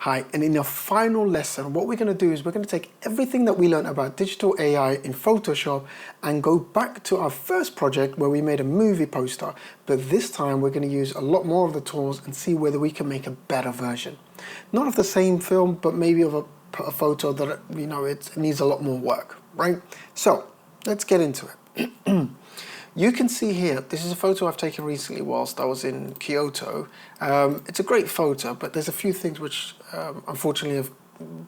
Hi, and in our final lesson, what we're going to do is we're going to take everything that we learned about digital AI in Photoshop and go back to our first project where we made a movie poster. But this time we're going to use a lot more of the tools and see whether we can make a better version. Not of the same film, but maybe of a photo that, you know, it needs a lot more work, right? So let's get into it. You can see here, this is a photo I've taken recently whilst I was in Kyoto. It's a great photo, but there's a few things which unfortunately have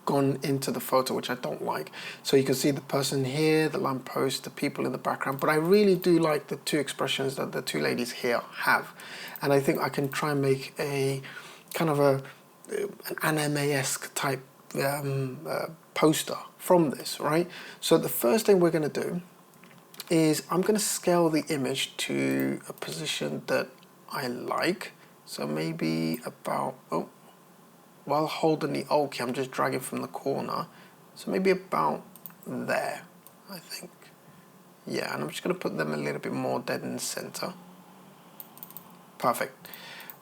gone into the photo which I don't like. So you can see the person here, the lamppost, the people in the background, but I really do like the two expressions that the two ladies here have. And I think I can try and make a kind of an anime-esque type poster from this, right? So the first thing we're going to do is I'm going to scale the image to a position that I like. So maybe about, while holding the alt key, I'm just dragging from the corner. So maybe about there, I think. Yeah, and I'm just going to put them a little bit more dead in the center. Perfect.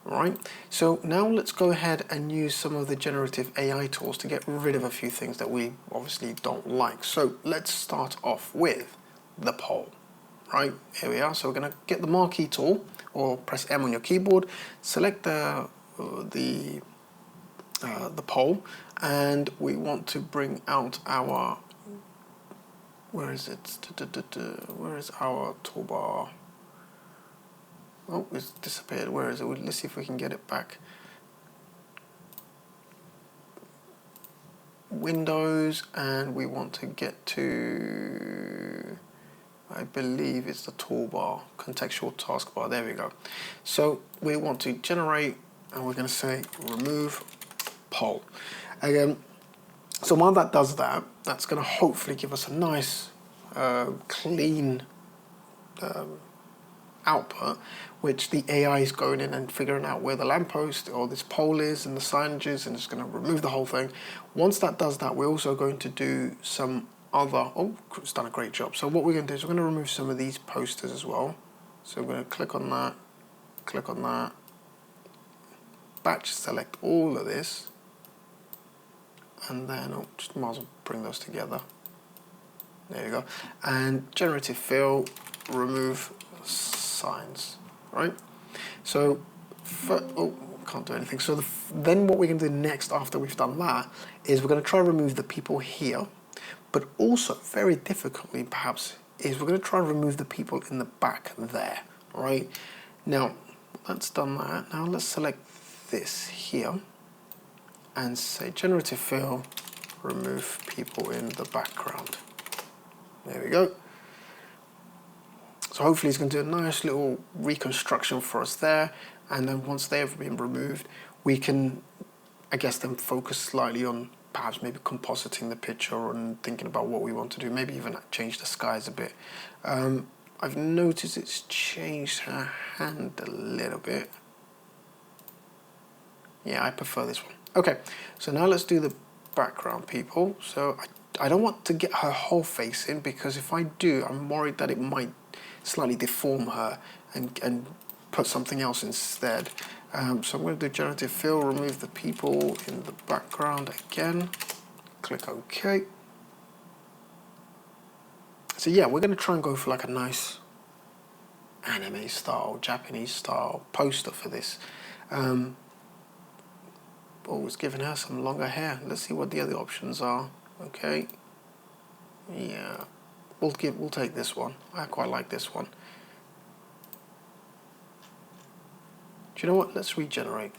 Right, so now let's go ahead and use some of the generative AI tools to get rid of a few things that we obviously don't like. So let's start off with the poll. Right, here we are. So we're going to get the marquee tool, or press M on your keyboard, select the poll, and we want to bring out our, where is it? Where is our toolbar? Oh, it's disappeared. Where is it? Let's see if we can get it back. Windows, and we want to get to, I believe it's the toolbar, contextual taskbar. There we go. So we want to generate, and we're going to say remove poll. Again, so while that does that, that's going to hopefully give us a nice, clean output, which the AI is going in and figuring out where the lamppost or this pole is and the signages, and it's going to remove the whole thing. Once that does that, we're also going to do some other, it's done a great job. So what we're going to do is we're going to remove some of these posters as well. So we're going to click on that, batch select all of this, and then just might as well bring those together. There you go. And generative fill, remove signs, right? So, can't do anything. So then what we're going to do next after we've done that is we're going to try and remove the people here, but also very difficultly perhaps is we're going to try and remove the people in the back there, right? Now, that's done that. Now let's select this here and say generative fill, remove people in the background. There we go. So hopefully it's going to do a nice little reconstruction for us there. And then once they've been removed, we can, I guess, then focus slightly on perhaps maybe compositing the picture and thinking about what we want to do. Maybe even change the skies a bit. I've noticed it's changed her hand a little bit. Yeah, I prefer this one. Okay, so now let's do the background people. So I don't want to get her whole face in, because if I do, I'm worried that it might slightly deform her and put something else instead. So I'm going to do generative fill, remove the people in the background again, click OK. So yeah, we're going to try and go for like a nice anime style, Japanese style poster for this. It's giving her some longer hair. Let's see what the other options are. Okay. Yeah. We'll take this one. I quite like this one. Do you know what? Let's regenerate.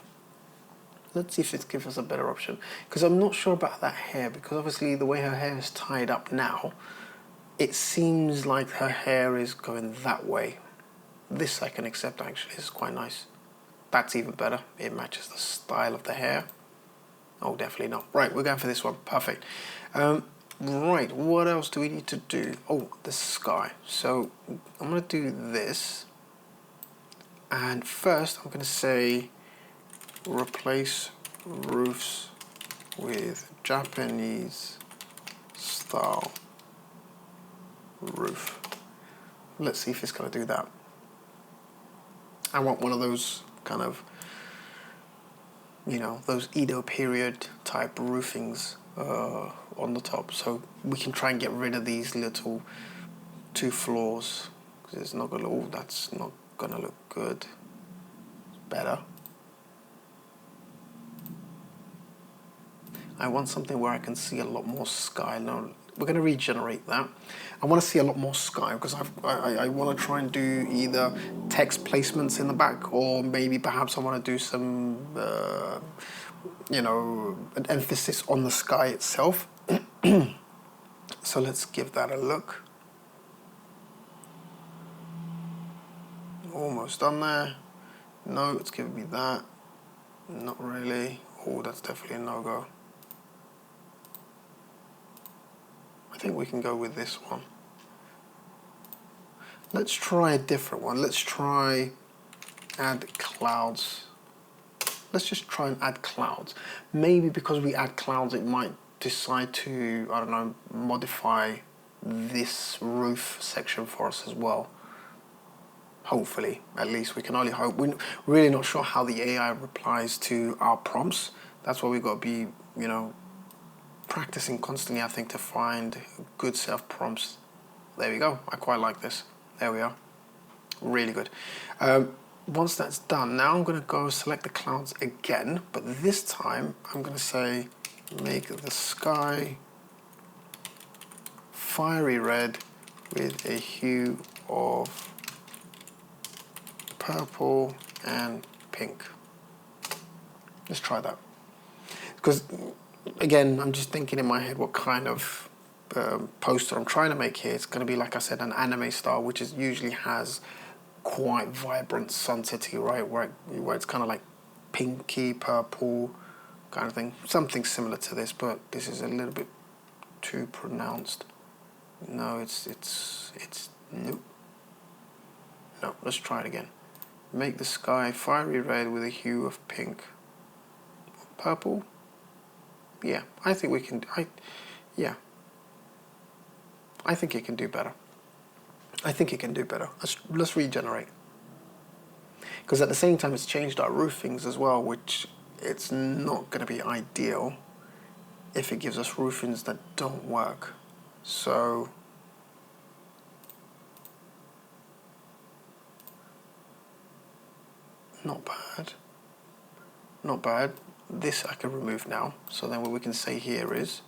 Let's see if it gives us a better option. Because I'm not sure about that hair, because obviously the way her hair is tied up now, it seems like her hair is going that way. This I can accept actually. This is quite nice. That's even better. It matches the style of the hair. Oh, definitely not. Right, we're going for this one. Perfect. Right, what else do we need to do? Oh, the sky. So I'm going to do this. And first I'm going to say replace roofs with Japanese style roof. Let's see if it's going to do that. I want one of those kind of you know, those Edo period type roofings on the top. So we can try and get rid of these little 2 floors, because it's not gonna. Oh, that's not gonna look good. Better. I want something where I can see a lot more sky. Now we're going to regenerate that. I want to see a lot more sky because I want to try and do either text placements in the back, or maybe perhaps I want to do some, you know, an emphasis on the sky itself. So let's give that a look. Almost done there. No, it's giving me that. Not really. Oh, that's definitely a no-go. I think we can go with this one. Let's try a different one. Let's try add clouds. Let's just try and add clouds. Maybe because we add clouds, it might decide to, I don't know, modify this roof section for us as well. Hopefully, at least we can only hope. We're really not sure how the AI replies to our prompts. That's why we've got to be, you know, practicing constantly, I think, to find good set of prompts. There we go. I quite like this. There we are. Really good. Once that's done, now I'm going to go select the clouds again, but this time I'm going to say make the sky fiery red with a hue of purple and pink. Let's try that. Because again, I'm just thinking in my head what kind of poster I'm trying to make here. It's going to be, like I said, an anime style, which is usually has quite vibrant sunsetty, right? Where it's kind of like pinky purple kind of thing. Something similar to this, but this is a little bit too pronounced. No, it's nope. No, let's try it again. Make the sky fiery red with a hue of pink. Purple? Yeah, I think we can. I think it can do better. I think it can do better. Let's regenerate. Because at the same time, it's changed our roofings as well, which it's not going to be ideal if it gives us roofings that don't work. So not bad. Not bad. This I can remove now. So then what we can say here is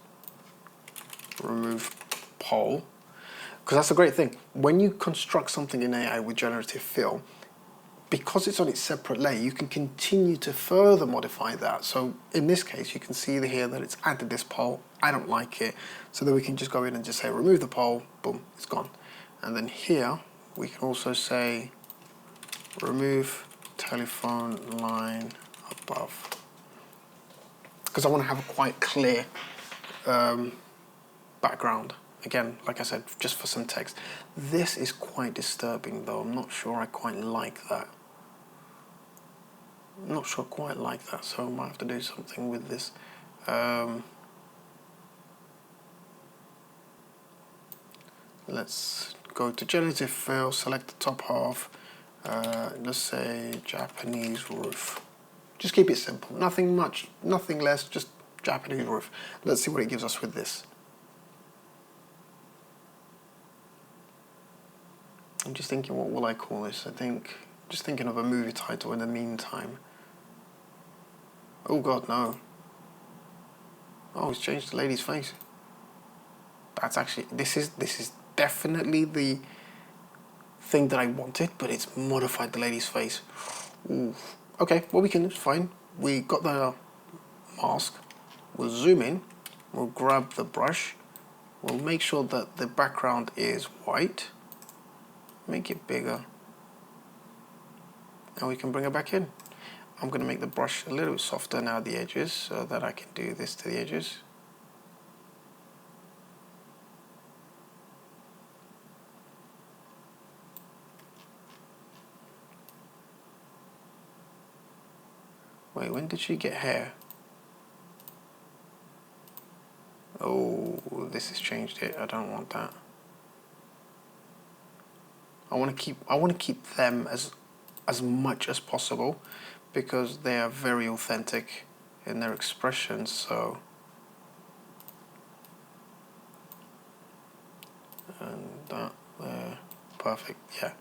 remove pole. Because that's a great thing. When you construct something in AI with generative fill, because it's on its separate layer, you can continue to further modify that. So in this case, you can see here that it's added this pole. I don't like it. So then we can just go in and just say remove the pole. Boom, it's gone. And then here, we can also say remove telephone line above. Because I want to have a quite clear background. Again, like I said, just for some text. This is quite disturbing though. I'm not sure I quite like that. I'm not sure I quite like that, so I might have to do something with this. Let's go to generative fill, select the top half. Let's say Japanese roof. Just keep it simple. Nothing much, nothing less, just Japanese roof. Let's see what it gives us with this. I'm just thinking, what will I call this? Just thinking of a movie title in the meantime. Oh God, no. Oh, it's changed the lady's face. That's actually, this is definitely the thing that I wanted, but it's modified the lady's face. Ooh. Okay, well it's fine. We got the mask. We'll zoom in. We'll grab the brush. We'll make sure that the background is white. Make it bigger. And we can bring it back in. I'm going to make the brush a little bit softer now at the edges so that I can do this to the edges. Wait, when did she get hair? Oh, this has changed it. I don't want that. I want to keep them as much as possible because they are very authentic. in their expressions, so and that there, perfect, yeah.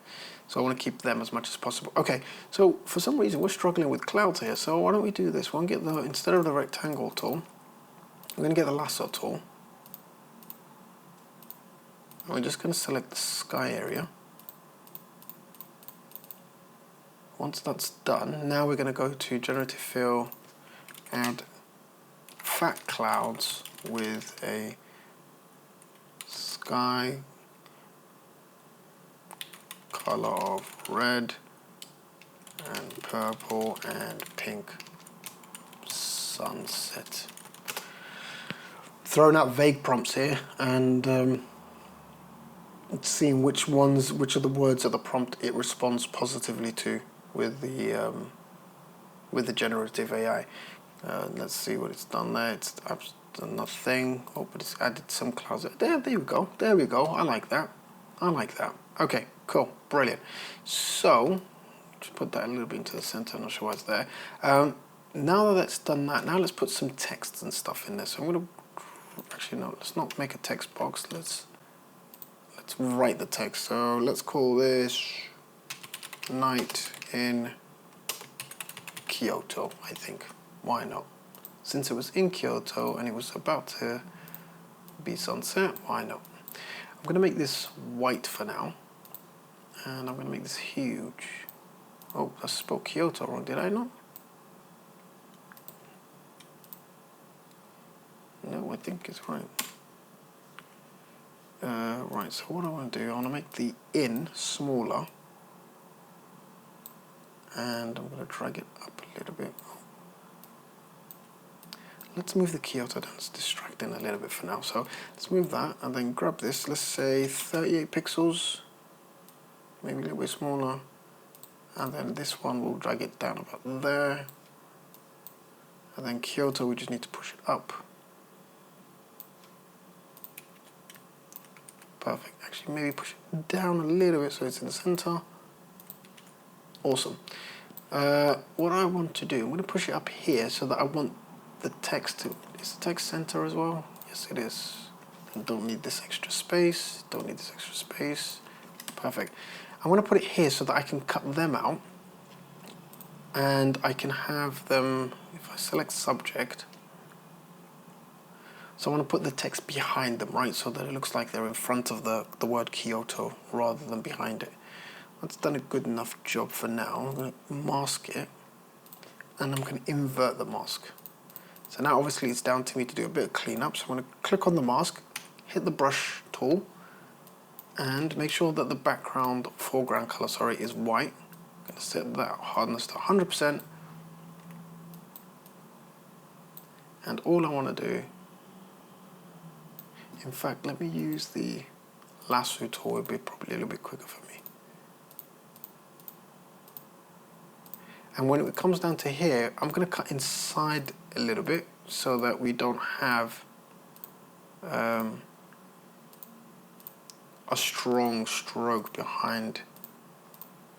So I want to keep them as much as possible. Okay, so for some reason we're struggling with clouds here, so why don't we do this? We'll get the, instead of the rectangle tool, we're going to get the lasso tool. And we're just going to select the sky area. Once that's done, now we're going to go to generative fill, add fat clouds with a sky color of red and purple and pink sunset. Throwing out vague prompts here and seeing which of the words of the prompt it responds positively to with the generative AI. Let's see what it's done there. It's done nothing. Oh, but it's added some clouds. There we go. There we go. I like that. I like that. Okay, cool, brilliant. So, just put that a little bit into the center. I'm not sure why it's there. Now that that's done that, now let's put some text and stuff in there. So I'm gonna actually no. Let's not make a text box. Let's write the text. So let's call this night in Kyoto, I think. Why not? Since it was in Kyoto and it was about to be sunset, why not? I'm going to make this white for now. And I'm going to make this huge. Oh, I spelled Kyoto wrong, did I not? No, I think it's right. Right, so what I want to do, I want to make the in smaller. And I'm going to drag it up a little bit. Let's move the Kyoto down, it's distracting a little bit for now. So let's move that and then grab this, let's say 38 pixels, maybe a little bit smaller. And then this one, we'll drag it down about there. And then Kyoto, we just need to push it up. Perfect, actually maybe push it down a little bit so it's in the center. Awesome. What I want to do, I'm going to push it up here so that I want the text to, is the text center as well? Yes, it is. And don't need this extra space, don't need this extra space. Perfect. I'm going to put it here so that I can cut them out. And I can have them, if I select subject, so I want to put the text behind them, right? So that it looks like they're in front of the word Kyoto rather than behind it. That's done a good enough job for now. I'm going to mask it and I'm going to invert the mask. So now obviously it's down to me to do a bit of cleanup. So I'm going to click on the mask, hit the brush tool and make sure that the background, foreground color, sorry, is white. I'm going to set that hardness to 100%. And all I want to do, in fact, let me use the lasso tool, it'll be probably a little bit quicker for me. And when it comes down to here, I'm going to cut inside a little bit so that we don't have a strong stroke behind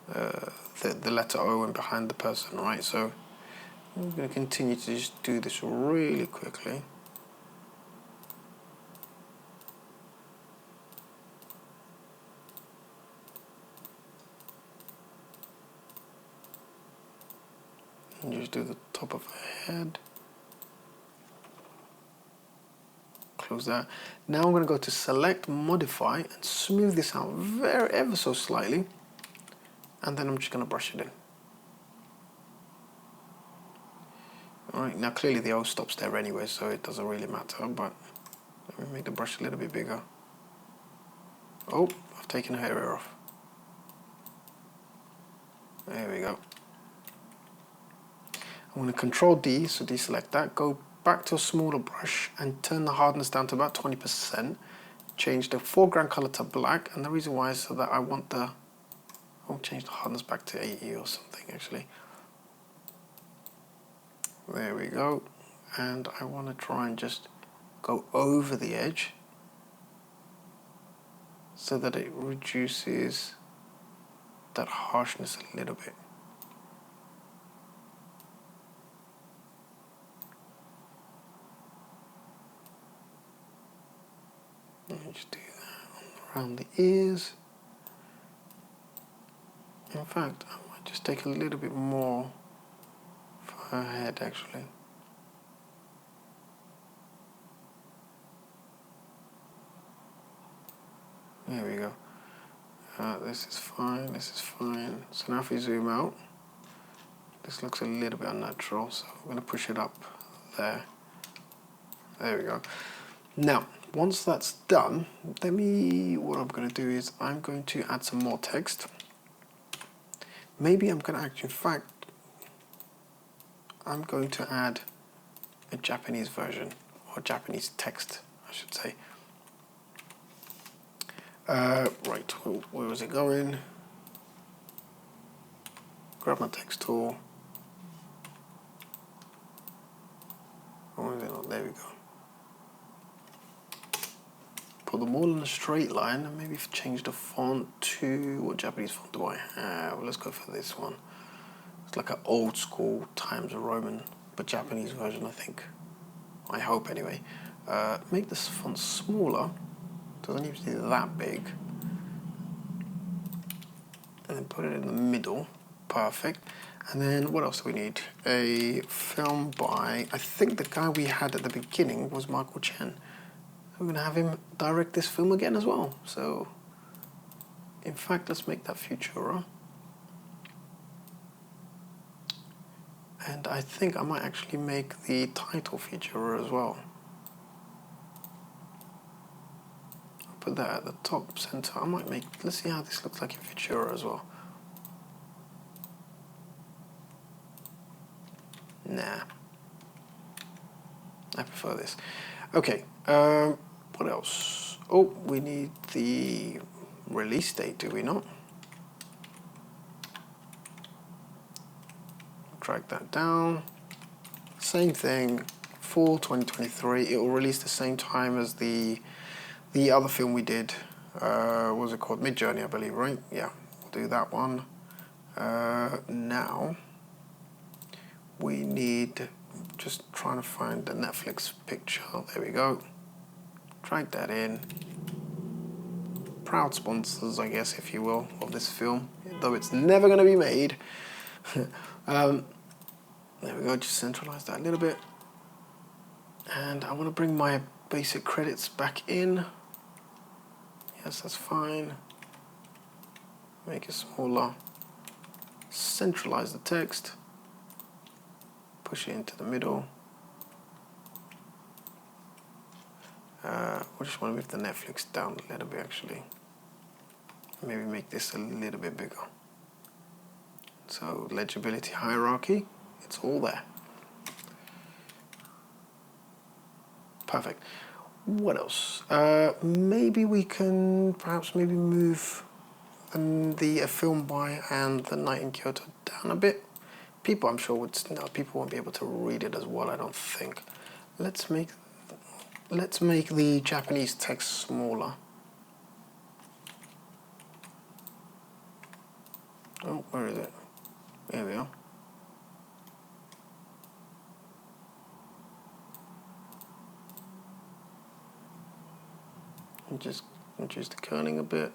the letter O and behind the person, right? So I'm going to continue to just do this really quickly. And just do the top of her head. Close that. Now I'm going to go to select, modify, and smooth this out ever so slightly. And then I'm just going to brush it in. Alright, now clearly the O stops there anyway, so it doesn't really matter, but let me make the brush a little bit bigger. Oh, I've taken her hair off. There we go. I'm going to Control D, so deselect that, go back to a smaller brush and turn the hardness down to about 20%. Change the foreground color to black, and the reason why is so that I want the, I'll change the hardness back to 80 or something actually. There we go. And I want to try and just go over the edge so that it reduces that harshness a little bit. Just do that around the ears. In fact, I might just take a little bit more for her head actually. There we go. This is fine, this is fine. So now if we zoom out, this looks a little bit unnatural, so I'm going to push it up there. There we go. Now, once that's done, what I'm going to do is I'm going to add some more text. Maybe I'm going to actually, in fact, I'm going to add a Japanese version, or Japanese text, I should say. Right, where was it going? Grab my text tool. Or is it not? There we go. Put them all in a straight line and maybe change the font to, what Japanese font do I have? Let's go for this one. It's like an old school Times Roman, but Japanese version, I think. I hope anyway. Make this font smaller. Doesn't need to be that big. And then put it in the middle. Perfect. And then what else do we need? A film by, I think the guy we had at the beginning was Michael Chen. We're going to have him direct this film again as well. So, in fact, let's make that Futura. And I think I might actually make the title Futura as well. Put that at the top center. I might make, let's see how this looks like in Futura as well. Nah, I prefer this. Okay, what else? Oh, we need the release date, do we not? Drag that down. Same thing, fall 2023. It will release the same time as the other film we did. What was it called? Midjourney, I believe, right? Yeah, we'll do that one. Now, we need, just trying to find the Netflix picture. There we go. Drag that in. Proud sponsors, I guess, if you will, of this film, though it's never going to be made. There we go, just centralize that a little bit. And I want to bring my basic credits back in. Yes, that's fine. Make it smaller. Centralize the text. Push it into the middle. We just want to move the Netflix down a little bit actually. Maybe make this a little bit bigger. So legibility hierarchy, it's all there. Perfect. What else? Maybe we can perhaps move the film by and the Night in Kyoto down a bit. People, I'm sure, people won't be able to read it as well, I don't think. Let's make the Japanese text smaller. Oh, where is it? There we are. And just reduce the kerning a bit.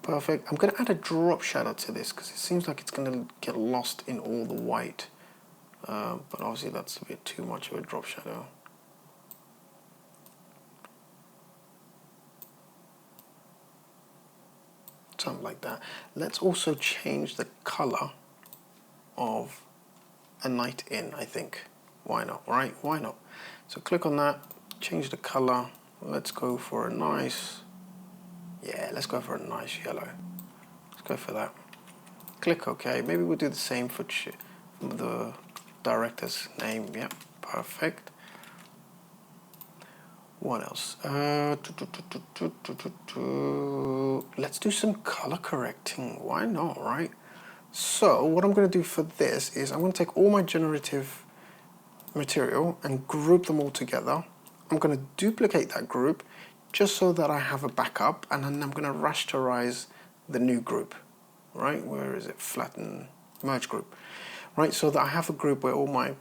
Perfect. I'm going to add a drop shadow to this because it seems like it's going to get lost in all the white. But obviously that's a bit too much of a drop shadow. Something like that. Let's also change the color of A Night In, I think. Why not, right? Why not? So click on that, change the color. Let's go for a nice, let's go for a nice yellow. Let's go for that. Click OK. Maybe we'll do the same for the director's name. Yep, perfect. What else? Let's do some color correcting. Why not, right? So what I'm going to do for this is I'm going to take all my generative material and group them all together. I'm going to duplicate that group just so that I have a backup, and then I'm going to rasterize the new group, right? Where is it? Flatten, merge group, right? So that I have a group where all my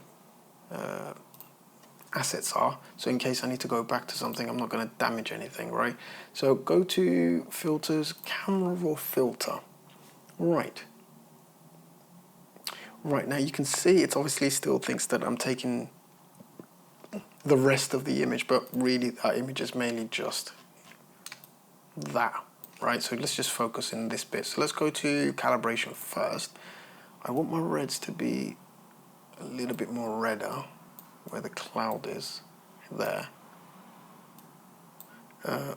assets are. So in case I need to go back to something, I'm not going to damage anything, right? So go to filters, camera raw filter. Right. Right, now you can see it's obviously still thinks that I'm taking the rest of the image, but really that image is mainly just that, right? So let's just focus in this bit. So let's go to calibration first. I want my reds to be a little bit more redder where the cloud is there.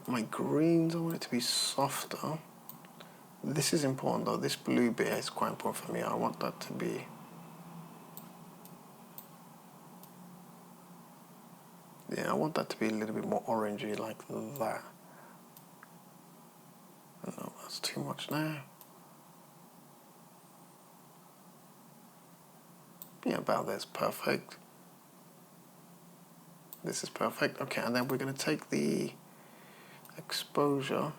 My greens, I want it to be softer. This is important though. This blue bit is quite important for me. I want that to be, yeah, I want that to be a little bit more orangey like that. No, that's too much now. Yeah, about that's perfect. This is perfect. Okay, and then we're going to take the exposure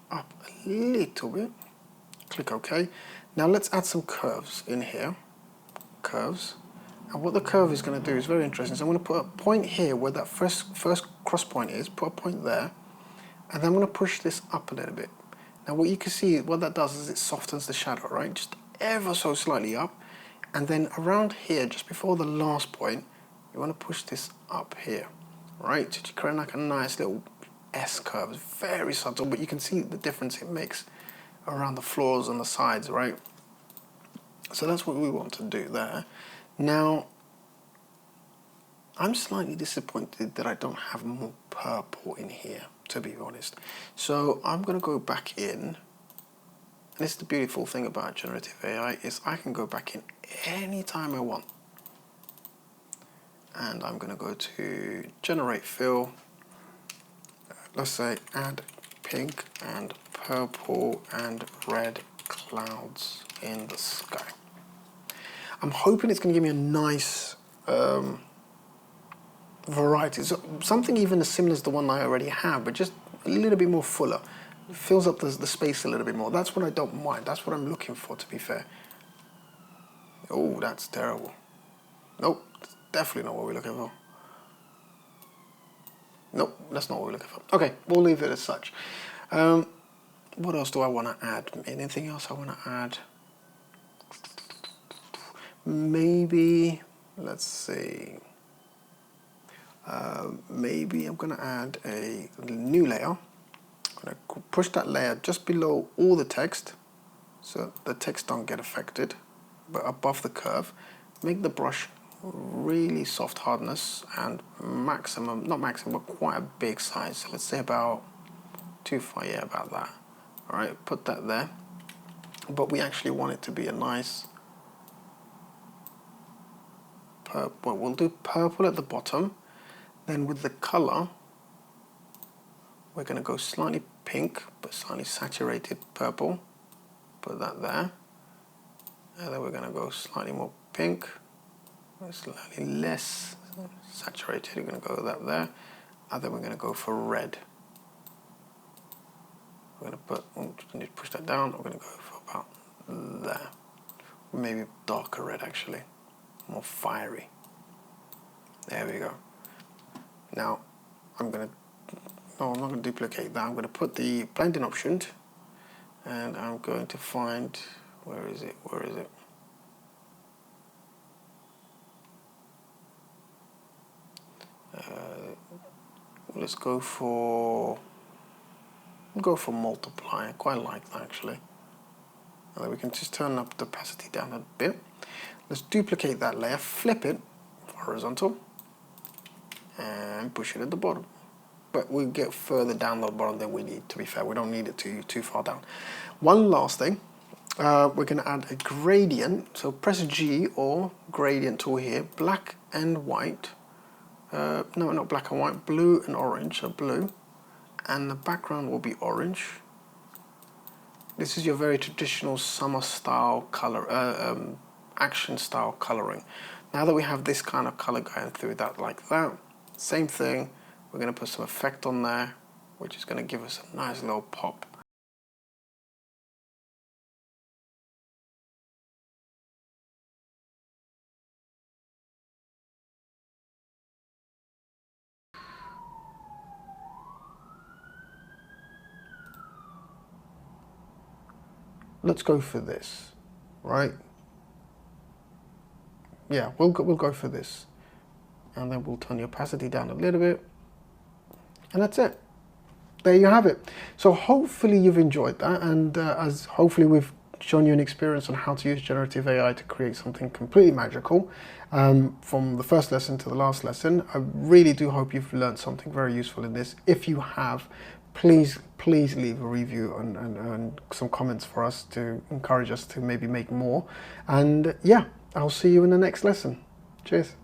up a little bit. Click OK. Now let's add some curves in here. Curves. And what the curve is going to do is very interesting. So I'm going to put a point here where that first cross point is. Put a point there. And then I'm going to push this up a little bit. Now what you can see, what that does is it softens the shadow, right? Just ever so slightly up. And then around here, just before the last point, you want to push this up here, right? To create like a nice little S curve. It's very subtle, but you can see the difference it makes around the floors and the sides, right? So that's what we want to do there. Now, I'm slightly disappointed that I don't have more purple in here, to be honest. So I'm going to go back in. And this is the beautiful thing about generative AI is I can go back in any time I want. And I'm going to go to generate fill. Let's say add pink and purple and red clouds in the sky. I'm hoping it's going to give me a nice variety. So something even as similar as the one I already have, but just a little bit more fuller. It fills up the space a little bit more. That's what I don't mind. That's what I'm looking for, to be fair. Oh, that's terrible. Nope, that's definitely not what we're looking for. Nope, that's not what we're looking for. Okay, we'll leave it as such. What else do I want to add? Anything else I want to add? Maybe, let's see. Maybe I'm going to add a new layer. I'm going to push that layer just below all the text so the text don't get affected, but above the curve. Make the brush really soft hardness and maximum, not maximum, but quite a big size. So let's say about 2.5, yeah, about that. All right, put that there. But we actually want it to be a nice purple. Well, we'll do purple at the bottom. Then with the color, we're going to go slightly pink, but slightly saturated purple. Put that there. And then we're going to go slightly more pink, slightly less saturated. We're going to go that there. And then we're going to go for red. We're going to put, need to push that down. We're going to go for about there. Maybe darker red, actually. More fiery. There we go. Now, I'm not going to duplicate that. I'm going to put the blending option, and I'm going to find, where is it? Let's go for multiply. I quite like that, actually. And then we can just turn up the opacity down a bit. Let's duplicate that layer, flip it horizontal, and push it at the bottom. But we'll get further down the bottom than we need, to be fair. We don't need it too far down. One last thing, we're going to add a gradient. So press G or gradient tool here, black and white. No, not black and white, blue and orange, so blue. And the background will be orange. This is your very traditional summer style color, action style coloring. Now that we have this kind of color going through that like that, same thing, we're going to put some effect on there, which is going to give us a nice little pop. let's go for this, right? Yeah, we'll go for this. And then we'll turn the opacity down a little bit. And that's it. There you have it. So hopefully you've enjoyed that, and as hopefully we've shown you an experience on how to use generative AI to create something completely magical, from the first lesson to the last lesson. I really do hope you've learned something very useful in this. If you have, please leave a review and some comments for us to encourage us to maybe make more. And yeah, I'll see you in the next lesson. Cheers.